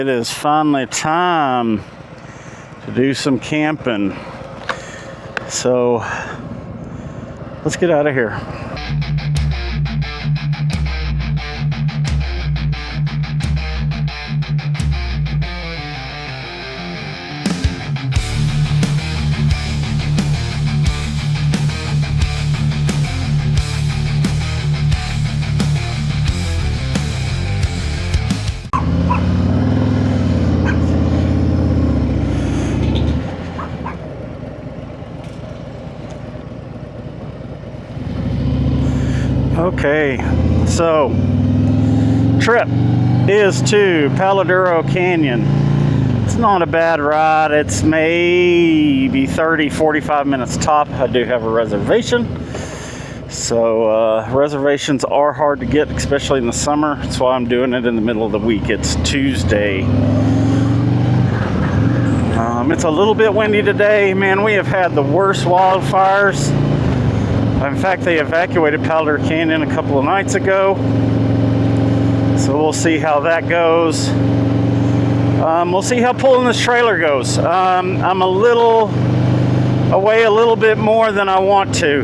It is finally time to do some camping. So let's get out of here. Okay, so trip is to Paladuro Canyon. It's not a bad ride. It's maybe 30-45 minutes top. I do have a reservation, so reservations are hard to get, especially in the summer. That's why I'm doing it in the middle of the week. It's Tuesday. It's a little bit windy today. Man, we have had the worst wildfires. In fact, they evacuated Paladuro Canyon a couple of nights ago. So we'll see how that goes. We'll see how pulling this trailer goes. I'm away a little bit more than I want to.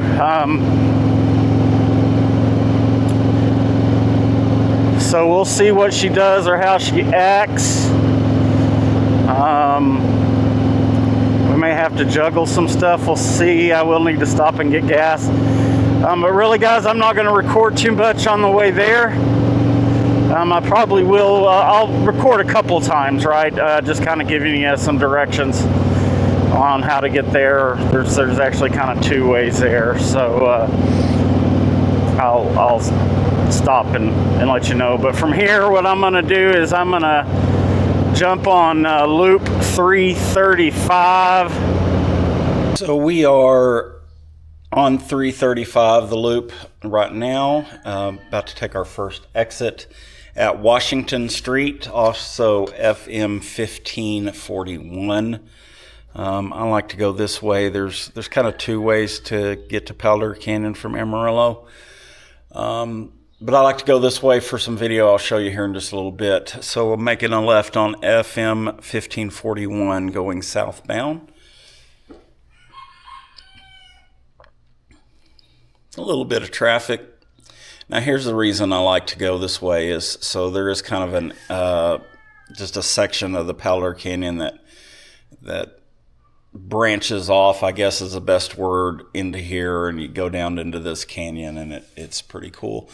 So we'll see what she does or how she acts. We may have to juggle some stuff. We'll see. I will need to stop and get gas. But really, guys, I'm not going to record too much on the way there. I probably will. I'll record a couple times, right? Just kind of giving you some directions on how to get there. There's actually kind of two ways there. So I'll stop and let you know. But from here, what I'm going to do is I'm going to jump on loop 335. So we are on 335, the loop right now. About to take our first exit at Washington Street, also FM 1541. I like to go this way. There's kind of two ways to get to Paladuro Canyon from Amarillo. But I like to go this way for some video I'll show you here in just a little bit. So we're making a left on FM 1541 going southbound. A little bit of traffic. Now here's the reason I like to go this way is so there is kind of an just a section of the Paladuro Canyon that branches off, I guess is the best word, into here, and you go down into this canyon, and it's pretty cool.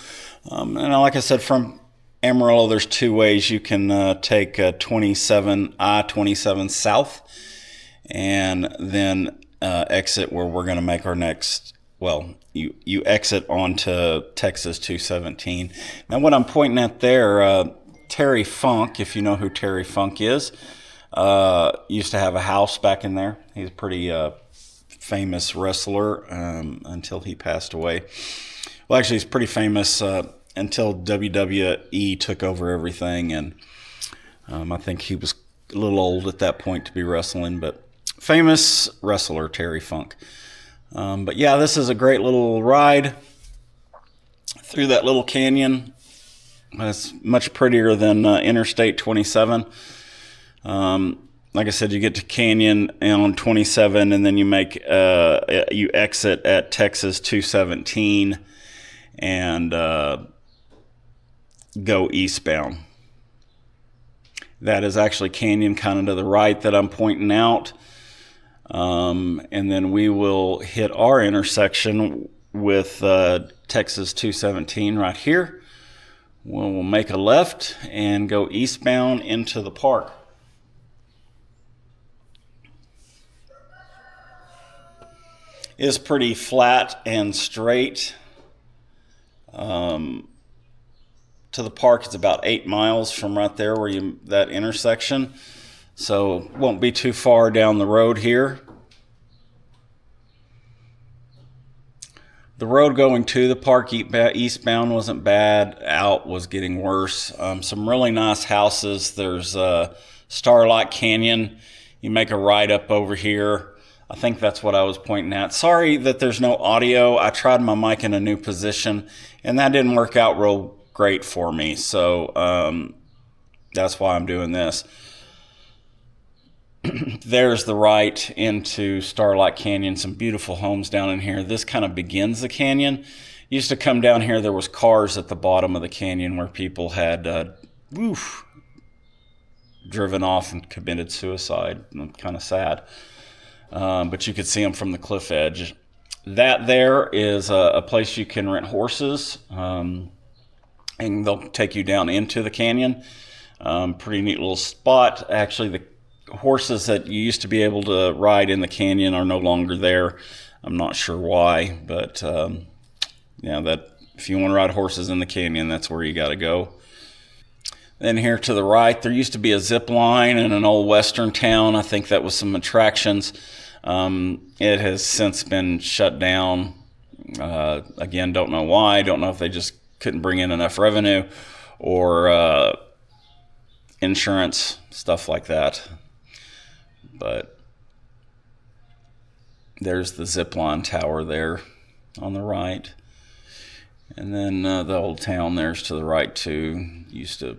And like I said, from Amarillo, there's two ways you can take I-27 south, and then exit where we're going to make our next. Well, you exit onto Texas 217. Now, what I'm pointing at there, Terry Funk, if you know who Terry Funk is. Used to have a house back in there. He's a pretty famous wrestler until he passed away. Well, actually, he's pretty famous until WWE took over everything, and I think he was a little old at that point to be wrestling, but famous wrestler Terry Funk. But yeah, this is a great little ride through that little canyon. It's much prettier than Interstate 27. Like I said, you get to Canyon on 27, and then you you exit at Texas 217 and go eastbound. That is actually Canyon kind of to the right that I'm pointing out. And then we will hit our intersection with Texas 217 right here. We'll make a left and go eastbound into the park. It's pretty flat and straight. To the park, it's about 8 miles from right there where that intersection. So won't be too far down the road here. The road going to the park eastbound wasn't bad. Out was getting worse. Some really nice houses. There's Starlight Canyon. You make a right up over here. I think that's what I was pointing at. Sorry that there's no audio. I tried my mic in a new position, and that didn't work out real great for me. So That's why I'm doing this. There's the right into Starlight Canyon. Some beautiful homes down in here. This kind of begins the canyon. Used to come down here, there was cars at the bottom of the canyon where people had driven off and committed suicide. Kind of sad. But you could see them from the cliff edge. That there is a place you can rent horses, and they'll take you down into the canyon. Pretty neat little spot. Actually, the horses that you used to be able to ride in the canyon are no longer there. I'm not sure why, but yeah, that if you want to ride horses in the canyon, that's where you got to go. Then here to the right, there used to be a zip line in an old western town. I think that was some attractions. It has since been shut down. Again, don't know why. Don't know if they just couldn't bring in enough revenue or insurance, stuff like that. But there's the zipline tower there on the right. And then the old town there's to the right too. Used to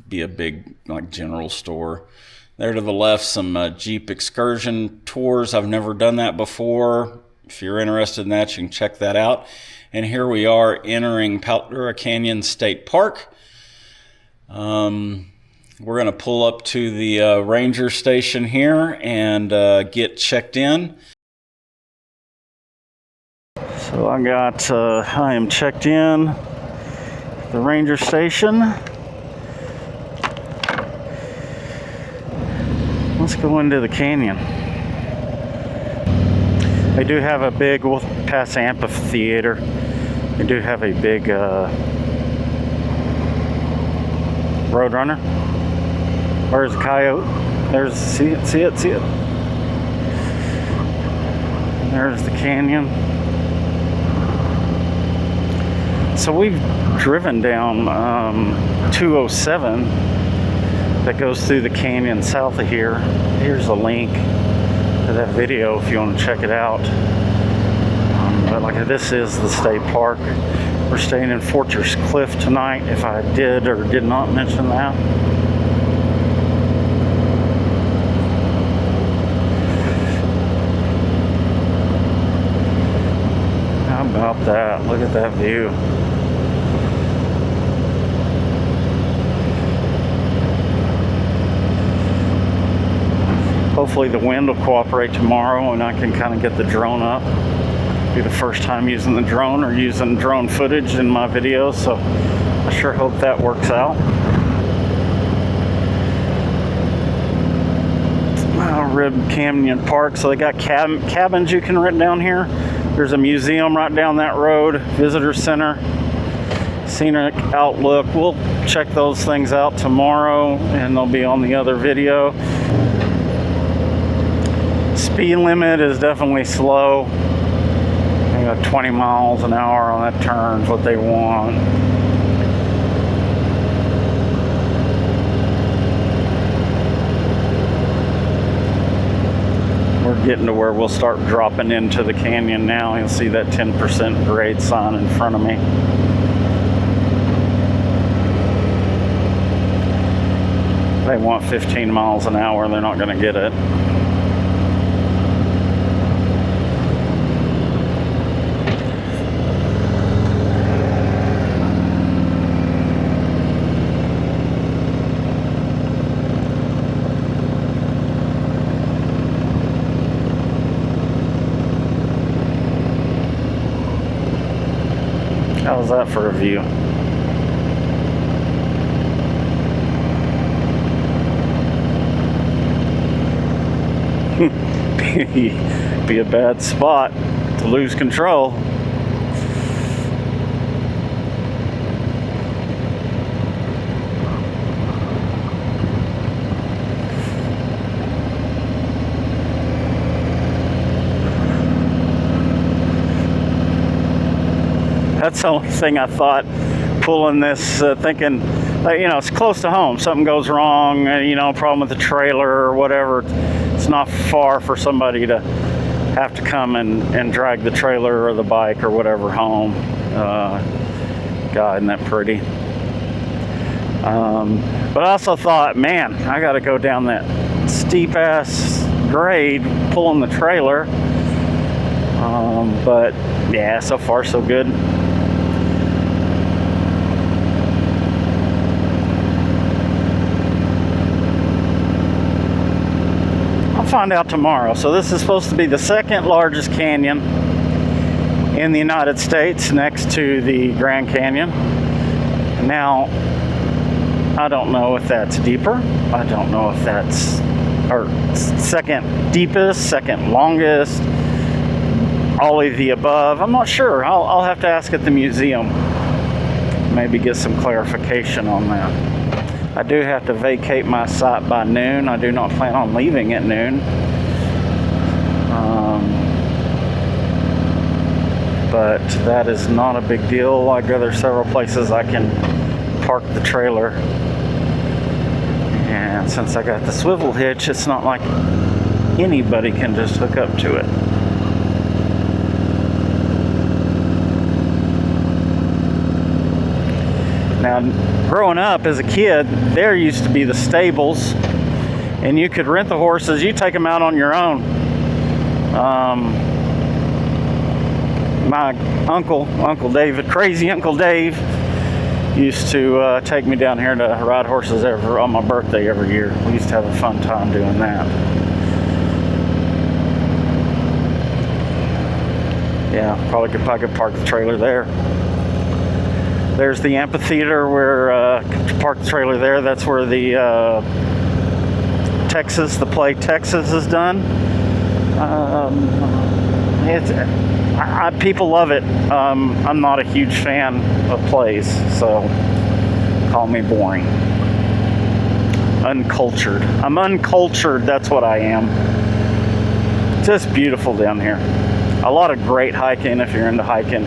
be a big like general store. There to the left, some Jeep excursion tours. I've never done that before. If you're interested in that, you can check that out. And here we are entering Paldera Canyon State Park. We're going to pull up to the ranger station here and get checked in. So I am checked in at the ranger station. Let's go into the canyon. They do have a big, we'll pass amphitheater. They do have a big Roadrunner. Where's the coyote? There's, see it. There's the canyon. So we've driven down 207 that goes through the canyon south of here. Here's a link to that video if you want to check it out. But like this is the state park. We're staying in Fortress Cliff tonight, if I did or did not mention that. How about that? Look at that view. Hopefully the wind will cooperate tomorrow and I can kind of get the drone up. Be the first time using the drone or using drone footage in my videos, so I sure hope that works out. Rib Canyon Park, so they got cabins you can rent down here. There's a museum right down that road, visitor center, scenic outlook. We'll check those things out tomorrow and they'll be on the other video. Speed limit is definitely slow. They got 20 miles an hour on that turn is what they want. We're getting to where we'll start dropping into the canyon now. You'll see that 10% grade sign in front of me. They want 15 miles an hour. They're not going to get it. How's that for a view? Be a bad spot to lose control. That's the only thing I thought pulling this, thinking, you know, it's close to home. Something goes wrong, you know, problem with the trailer or whatever. It's not far for somebody to have to come and drag the trailer or the bike or whatever home. God, isn't that pretty? But I also thought, man, I got to go down that steep ass grade pulling the trailer. But yeah, so far so good. I'll find out tomorrow. So this is supposed to be the second largest canyon in the United States, next to the Grand Canyon. Now, I don't know if that's deeper. I don't know if that's or second deepest, second longest, all of the above. I'm not sure. I'll have to ask at the museum. Maybe get some clarification on that. I do have to vacate my site by noon. I do not plan on leaving at noon. But that is not a big deal. I go there several places I can park the trailer. And since I got the swivel hitch, it's not like anybody can just hook up to it. Now, growing up as a kid, there used to be the stables, and you could rent the horses. You take them out on your own. My Uncle David, crazy Uncle Dave, used to take me down here to ride horses on my birthday every year. We used to have a fun time doing that. Yeah, probably could park the trailer there. There's the amphitheater where park the trailer there. That's where the play Texas is done. People love it. I'm not a huge fan of plays, so call me boring. Uncultured. I'm uncultured, that's what I am. Just beautiful down here. A lot of great hiking if you're into hiking.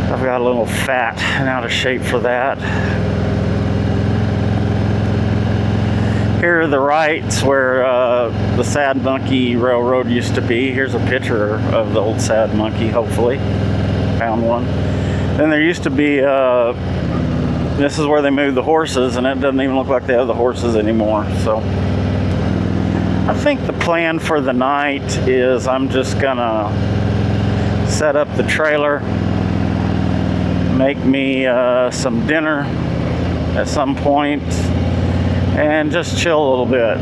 I've got a little fat and out of shape for that. Here to the right's where the Sad Monkey Railroad used to be. Here's a picture of the old Sad Monkey, hopefully. Found one. Then there used to be, this is where they moved the horses, and it doesn't even look like they have the horses anymore. So I think the plan for the night is I'm just gonna set up the trailer, make me some dinner at some point, and just chill a little bit.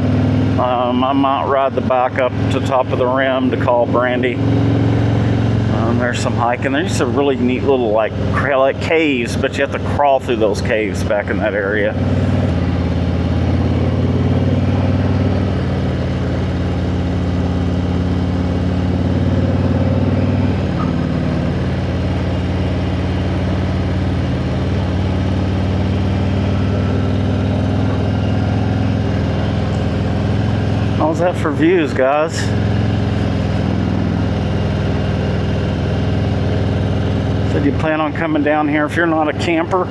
I might ride the bike up to the top of the rim to call Brandy. There's some hiking. There's some really neat little like caves, but you have to crawl through those caves back in that area. How's that for views, guys? Said you plan on coming down here if you're not a camper,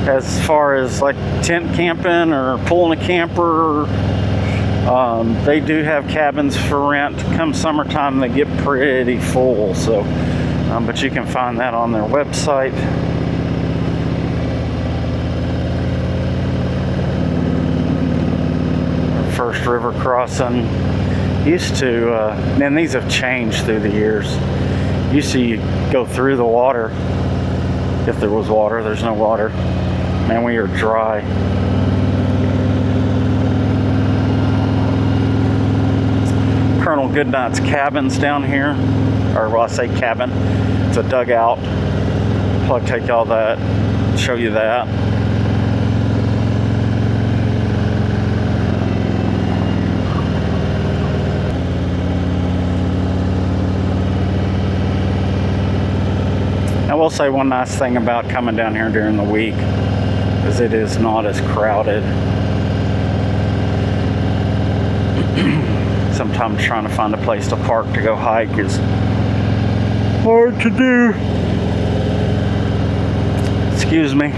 as far as like tent camping or pulling a camper. They do have cabins for rent. Come summertime, they get pretty full. So, but you can find that on their website. First river crossing. Used to, and these have changed through the years. Used to go through the water, if there was water. There's no water. Man, we are dry. Colonel Goodnight's cabin's down here, or well, I say cabin. It's a dugout. I'll take y'all that, show you that. I will say one nice thing about coming down here during the week is it is not as crowded. Sometimes trying to find a place to park to go hike is hard to do. Excuse me.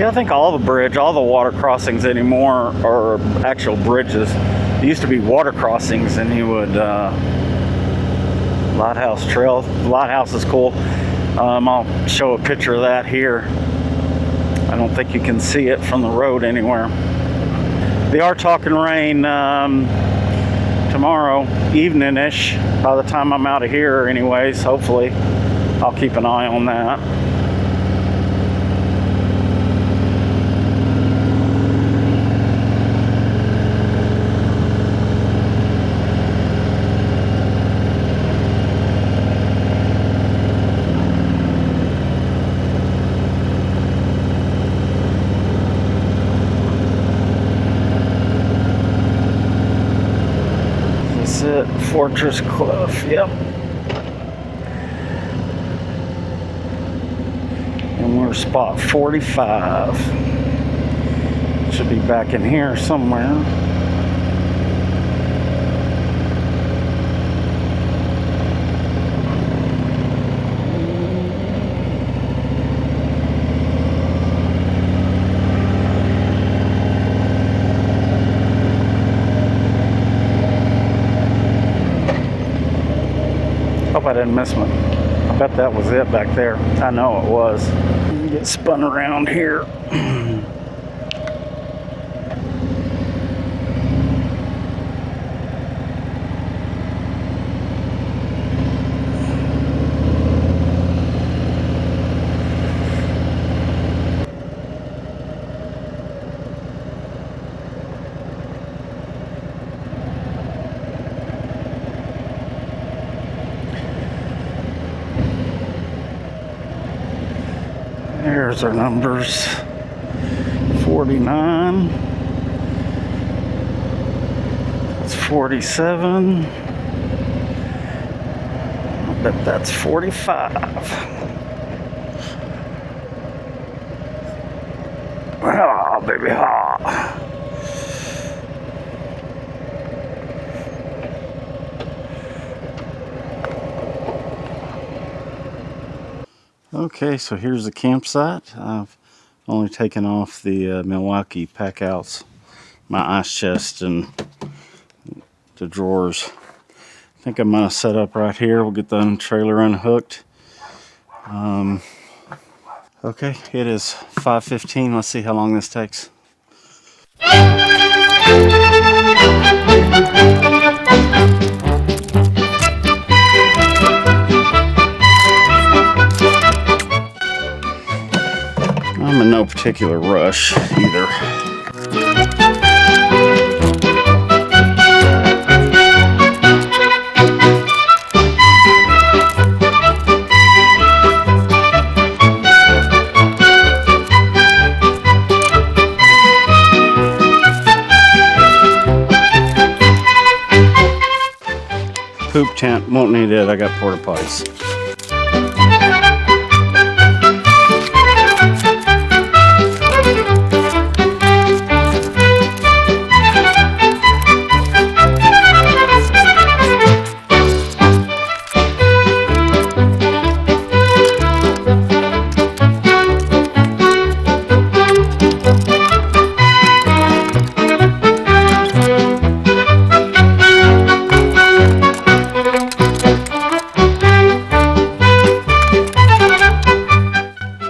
I think all the water crossings anymore are actual bridges. It used to be water crossings, and you would Lighthouse Trail. The lighthouse is cool. I'll show a picture of that here. I don't think you can see it from the road anywhere. They are talking rain tomorrow evening-ish, by the time I'm out of here anyways, hopefully. I'll keep an eye on that. Fortress Cliff, yep. And we're spot 45. Should be back in here somewhere. Hope I didn't miss one. I bet that was it back there. I know it was. Get spun around here. There's our numbers. 49. That's 47. I bet that's 45. Ah, baby, ha. Okay, so here's the campsite. I've only taken off the Milwaukee pack outs, my ice chest and the drawers. I think I'm gonna set up right here. We'll get the trailer unhooked. Okay, it is 5:15. Let's see how long this takes. I'm in no particular rush either. Poop tent, won't need it. I got porta potties.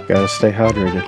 Gotta stay hydrated.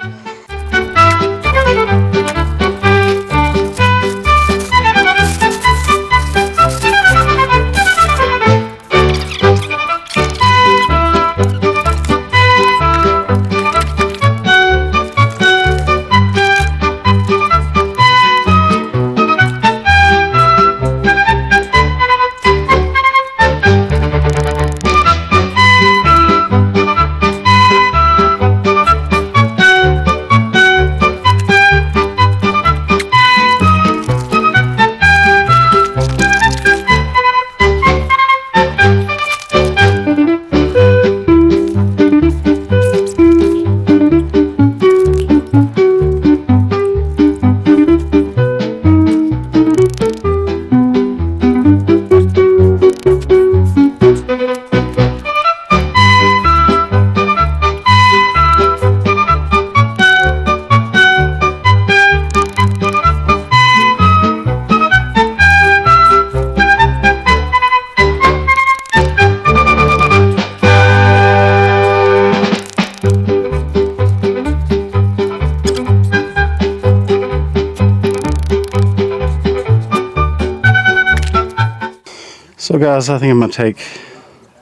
guys, I think I'm going to take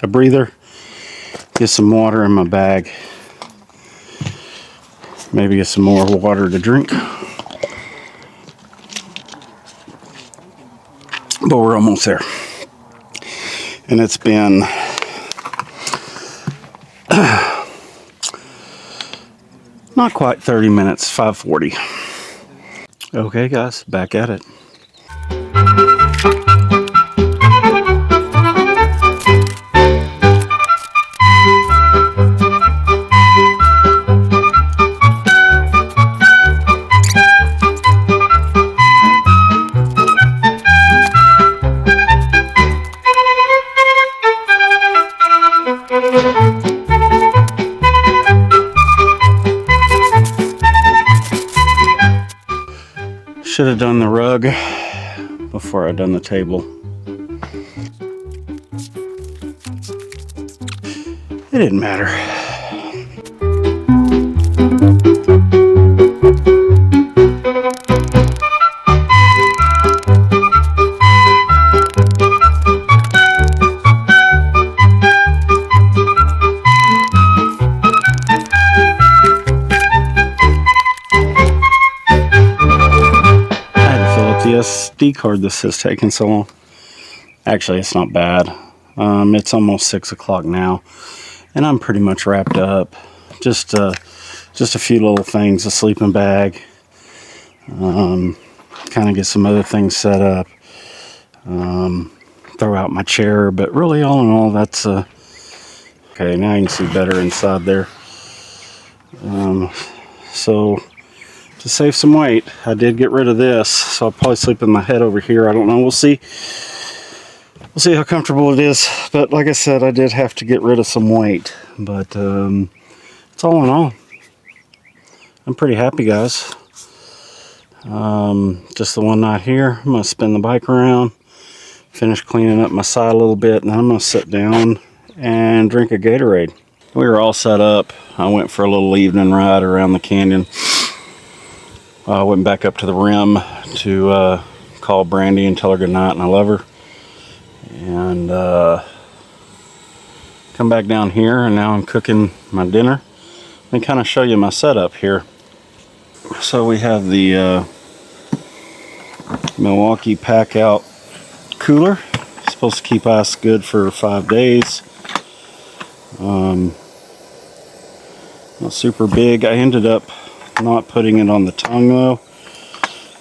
a breather, get some water in my bag, maybe get some more water to drink. But we're almost there. And it's been not quite 30 minutes, 5:40. Okay, guys, back at it. Should have done the rug before I done the table. It didn't matter. The SD card this has taken so long. Actually, it's not bad. It's almost 6 o'clock now, and I'm pretty much wrapped up. Just a few little things, a sleeping bag, kind of get some other things set up, throw out my chair, but really all in all, that's okay. Now you can see better inside there. So to save some weight, I did get rid of this, so I'll probably sleep with my head over here. I don't know. We'll see. We'll see how comfortable it is. But like I said, I did have to get rid of some weight. But it's all in all, I'm pretty happy, guys. Just the one night here. I'm gonna spin the bike around, finish cleaning up my side a little bit, and then I'm gonna sit down and drink a Gatorade. We were all set up. I went for a little evening ride around the canyon. I went back up to the rim to call Brandy and tell her goodnight and I love her. And come back down here, and now I'm cooking my dinner. Let me kind of show you my setup here. So we have the Milwaukee Pack Out cooler. It's supposed to keep ice good for 5 days. Not super big. I ended up not putting it on the tongue though,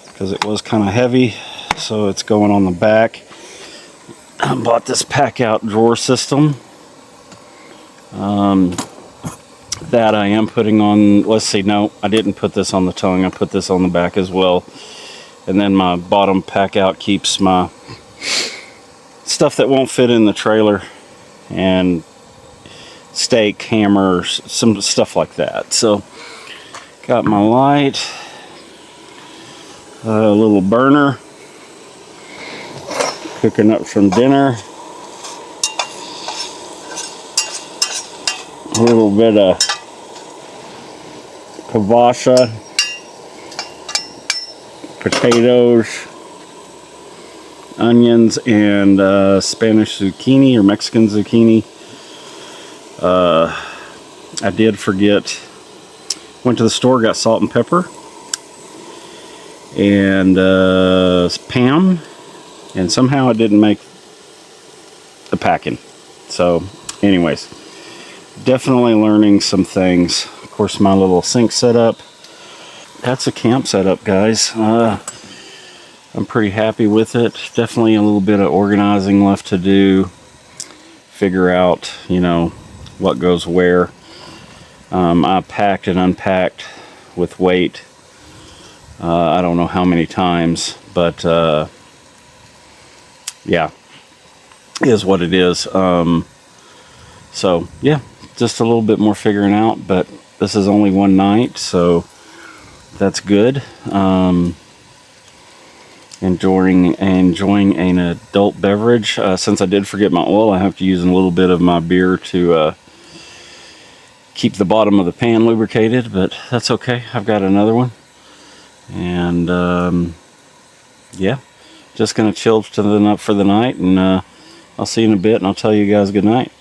because it was kind of heavy, so it's going on the back. I bought this Pack Out drawer system that I am putting on. Let's see, no, I didn't put this on the tongue. I put this on the back as well. And then my bottom Pack Out keeps my stuff that won't fit in the trailer, and steak, hammers, some stuff like that. So got my light, a little burner, cooking up some dinner, a little bit of kibasha, potatoes, onions, and Spanish zucchini or Mexican zucchini. I did forget. Went to the store, got salt and pepper, and Pam, and somehow I didn't make the packing. So, anyways, definitely learning some things. Of course, my little sink setup. That's a camp setup, guys. I'm pretty happy with it. Definitely a little bit of organizing left to do. Figure out, you know, what goes where. I packed and unpacked with weight. I don't know how many times, but yeah, is what it is. So yeah, just a little bit more figuring out, but this is only one night, so that's good. Enjoying an adult beverage. Since I did forget my oil, I have to use a little bit of my beer to keep the bottom of the pan lubricated, but that's okay. I've got another one. And yeah, just gonna chill for the night and I'll see you in a bit, and I'll tell you guys good night.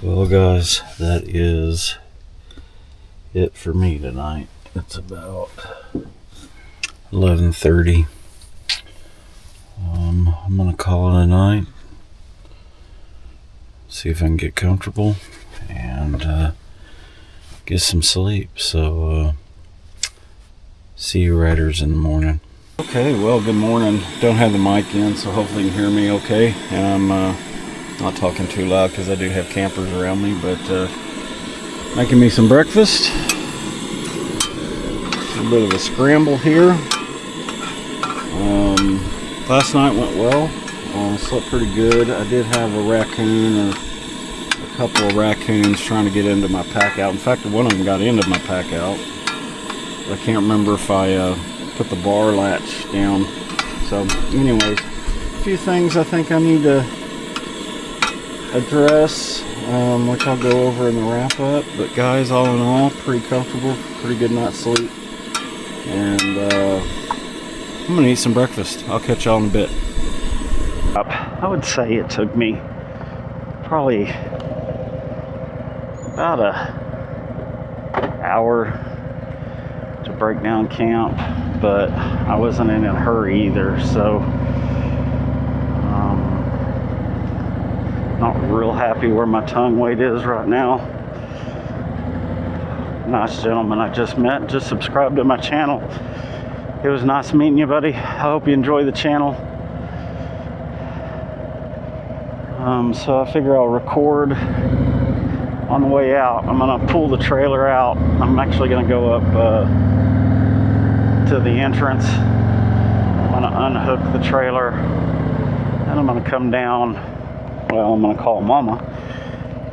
Well, guys, that is it for me tonight. It's about 11:30. I'm gonna call it a night. See if I can get comfortable and get some sleep. So, see you riders in the morning. Okay, well, good morning. Don't have the mic in, so hopefully you can hear me okay. And I'm not talking too loud because I do have campers around me, but making me some breakfast. A little bit of a scramble here. Last night went well. Slept pretty good. I did have a raccoon or a couple of raccoons trying to get into my pack out. In fact, one of them got into my pack out. I can't remember if I put the bar latch down. So anyways, a few things I think I need to address, which I'll go over in the wrap up. But guys, all in all, pretty comfortable, pretty good night's sleep. And I'm gonna eat some breakfast. I'll catch y'all in a bit. I would say it took me probably about an hour to break down camp, but I wasn't in a hurry either, so not real happy where my tongue weight is right now. Nice gentleman I just met just subscribed to my channel. It was nice meeting you, buddy. I hope you enjoy the channel. So I figure I'll record on the way out. I'm gonna pull the trailer out. I'm actually gonna go up to the entrance. I'm gonna unhook the trailer, and I'm gonna come down. Well, I'm gonna call Mama,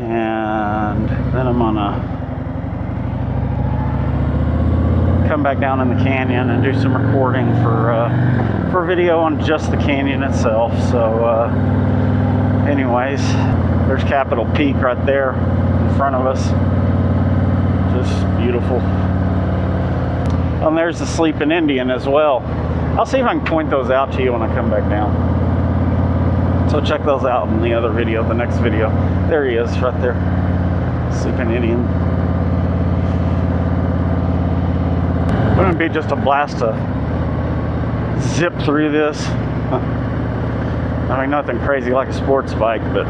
and then I'm gonna come back down in the canyon and do some recording for a video on just the canyon itself. So anyways, There's Capitol Peak right there in front of us. Just beautiful. And there's the Sleeping Indian as well. I'll see if I can point those out to you when I come back down. So check those out in the other video, the next video. There he is right there. Sleeping Indian. Wouldn't it be just a blast to zip through this? I mean, nothing crazy like a sports bike, but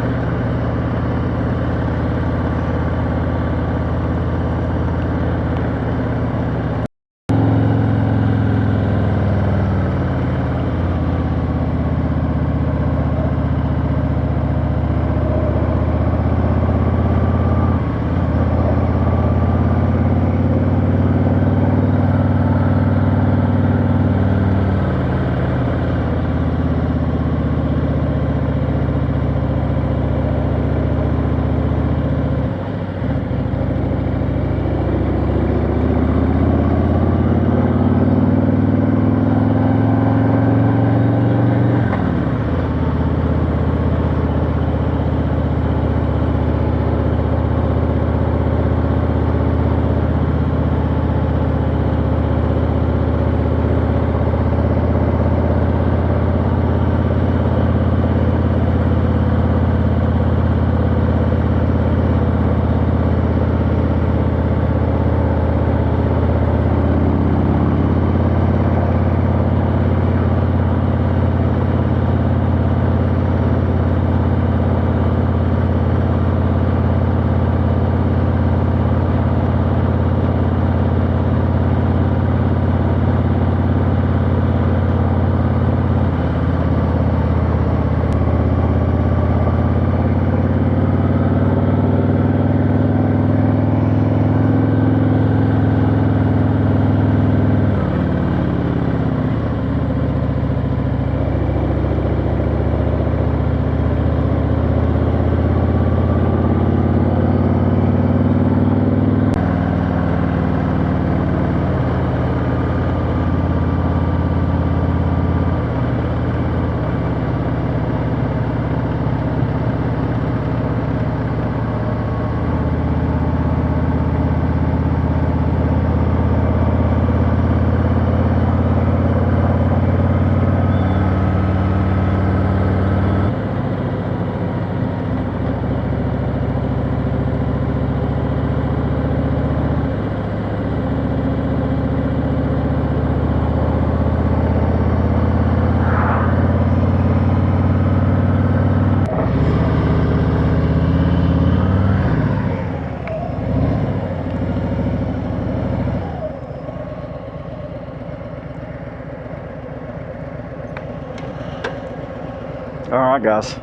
all right, guys.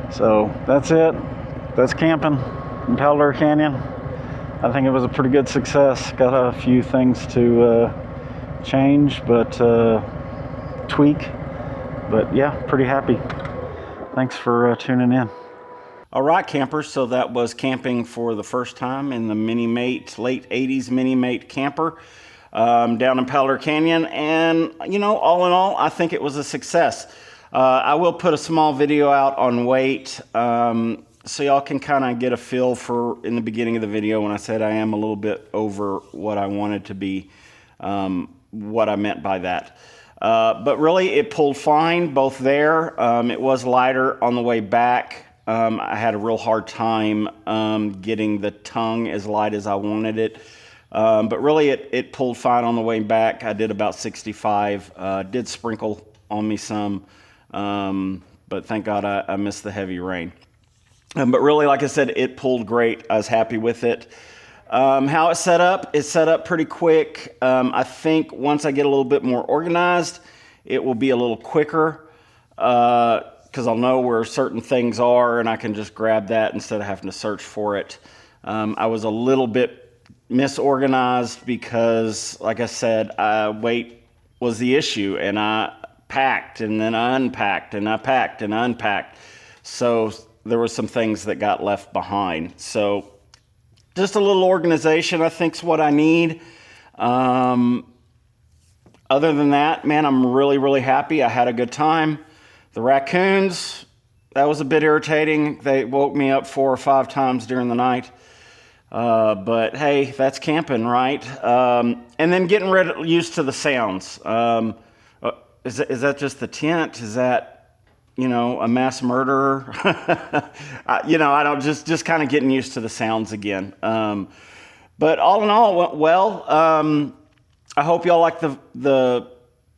So that's it. That's camping in Palo Duro Canyon. I think it was a pretty good success. Got a few things to change, but tweak. But yeah, pretty happy. Thanks for tuning in. All right, campers. So that was camping for the first time in the Mini Mate, late 80s Mini Mate camper down in Palo Duro Canyon. And, you know, all in all, I think it was a success. I will put a small video out on weight so y'all can kind of get a feel for, in the beginning of the video when I said I am a little bit over what I wanted to be, what I meant by that. But really, it pulled fine both there. It was lighter on the way back. I had a real hard time getting the tongue as light as I wanted it. But really, it pulled fine on the way back. I did about 65. Did sprinkle on me some. But thank God I missed the heavy rain. But really, like I said, it pulled great. I was happy with it. How it's set up pretty quick. I think once I get a little bit more organized, it will be a little quicker because I'll know where certain things are and I can just grab that instead of having to search for it. I was a little bit misorganized because, like I said, weight was the issue, and I packed and then I unpacked and I packed and I unpacked. So there were some things that got left behind. So just a little organization, I think, is what I need. Other than that, man, I'm really, really happy. I had a good time. The raccoons, that was a bit irritating. They woke me up 4 or 5 times during the night. But hey, that's camping, right? And then getting used to the sounds. Is that just the tent? Is that, a mass murderer? I don't, just kind of getting used to the sounds again. But all in all, it went well. I hope y'all like the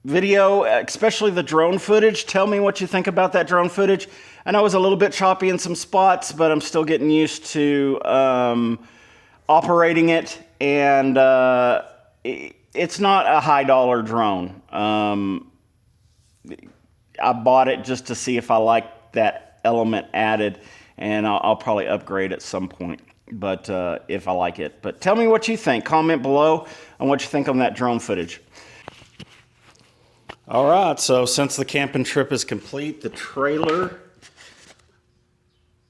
video, especially the drone footage. Tell me what you think about that drone footage. I know it was a little bit choppy in some spots, but I'm still getting used to operating it, and it's not a high dollar drone. I bought it just to see if I like that element added, and I'll probably upgrade at some point, but if I like it. But tell me what you think. Comment below on what you think on that drone footage. All right, so since the camping trip is complete, the trailer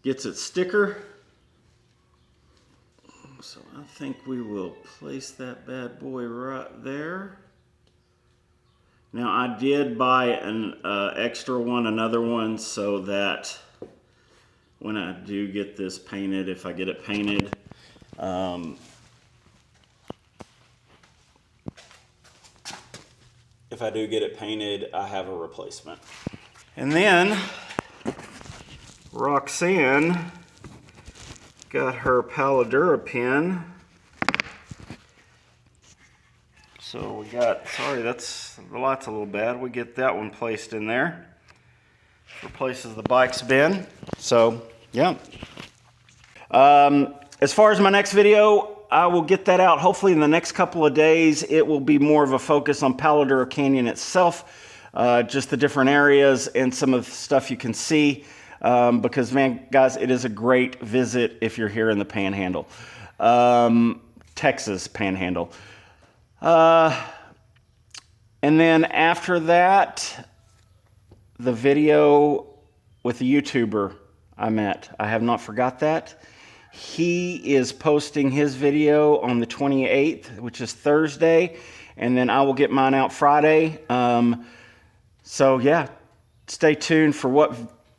gets its sticker. So I think we will place that bad boy right there. Now I did buy an extra one, another one, so that when I do get this painted, if I get it painted, if I do get it painted, I have a replacement. And then Roxanne got her Paladura pin. So we got, sorry, the light's a little bad. We get that one placed in there. Replaces the bike's bin. So, yeah. As far as my next video, I will get that out hopefully in the next couple of days. It will be more of a focus on Paladura Canyon itself, just the different areas and some of the stuff you can see. Because, man, guys, it is a great visit if you're here in the Panhandle, Texas Panhandle. And then after that, the video with the YouTuber I met. I have not forgot that. He is posting his video on the 28th, which is Thursday, and then I will get mine out Friday. So, yeah, stay tuned for what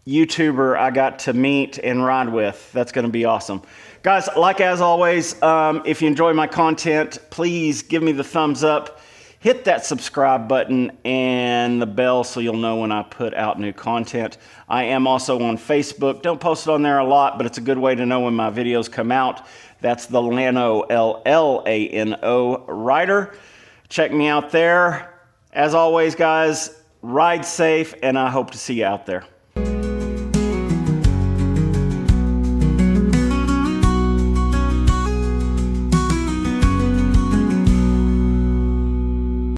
YouTuber I got to meet and ride with. That's going to be awesome. Guys, like as always, if you enjoy my content, please give me the thumbs up. Hit that subscribe button and the bell so you'll know when I put out new content. I am also on Facebook. Don't post it on there a lot, but it's a good way to know when my videos come out. That's the Lano, L-L-A-N-O, Rider. Check me out there. As always, guys, ride safe, and I hope to see you out there.